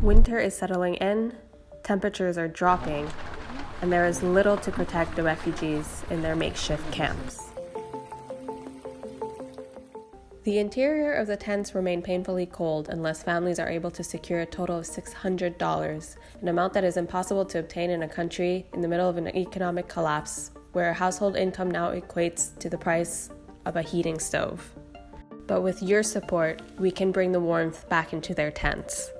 Winter is settling in, temperatures are dropping, and there is little to protect the refugees in their makeshift camps. The interior of the tents remain painfully cold unless families are able to secure a total of $600, an amount that is impossible to obtain in a country in the middle of an economic collapse, where household income now equates to the price of a heating stove. But with your support, we can bring the warmth back into their tents.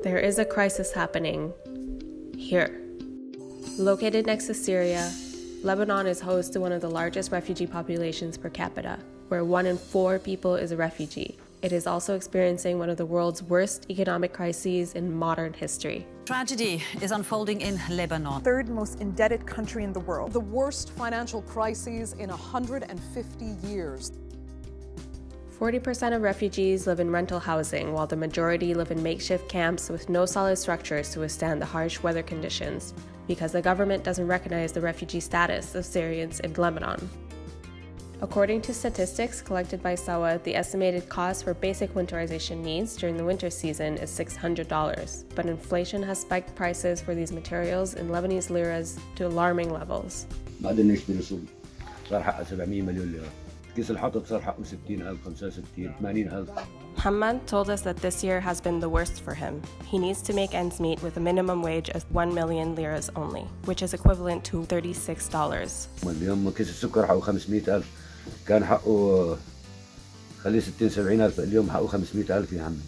There is a crisis happening here. Located next to Syria, Lebanon is host to one of the largest refugee populations per capita, where 1 in 4 people is a refugee. It is also experiencing one of the world's worst economic crises in modern history. Tragedy is unfolding in Lebanon. Third most indebted country in the world. The worst financial crises in 150 years. 40% of refugees live in rental housing, while the majority live in makeshift camps with no solid structures to withstand the harsh weather conditions, because the government doesn't recognize the refugee status of Syrians in Lebanon. According to statistics collected by SAWA, the estimated cost for basic winterization needs during the winter season is $600, but inflation has spiked prices for these materials in Lebanese liras to alarming levels. Hamad told us that this year has been the worst for him. He needs to make ends meet with a minimum wage of 1 million liras only, which is equivalent to $36. اليوم كيس السكر حقه 500,000 كان حقه خليه 60-70,000 اليوم حقه 500,000 يا عمي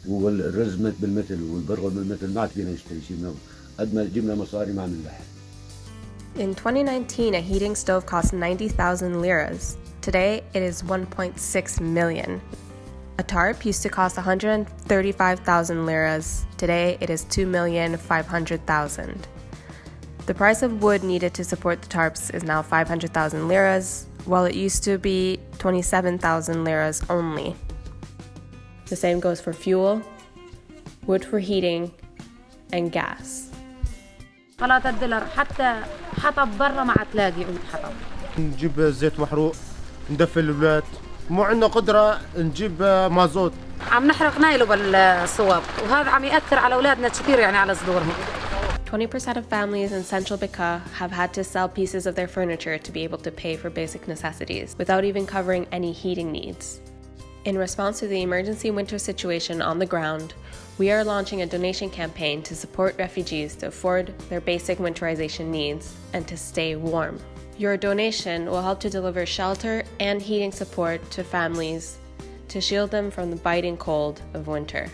والرز بالمثل والبرغل بالمثل ما عاد فينا نشتري شيء منه قد ما جبنا مصاري ما عم نلحق. In 2019, a heating stove cost 90,000 liras. Today, it is 1.6 million. A tarp used to cost 135,000 liras. Today, it is 2,500,000. The price of wood needed to support the tarps is now 500,000 liras, while it used to be 27,000 liras only. The same goes for fuel, wood for heating, and gas. $3 حتى حطب برا ما عتلاقي عود حطب. نجيب زيت محروق ندفي الولاد مو عندنا قدرة نجيب مازوت. عم نحرق نايله بالصواب وهذا عم يأثر على أولادنا كثير يعني على صدورهم. 20% of families in central Bekaa have had to sell pieces of their furniture to be able to pay for basic necessities without even covering any heating needs. In response to the emergency winter situation on the ground, we are launching a donation campaign to support refugees to afford their basic winterization needs and to stay warm. Your donation will help to deliver shelter and heating support to families to shield them from the biting cold of winter.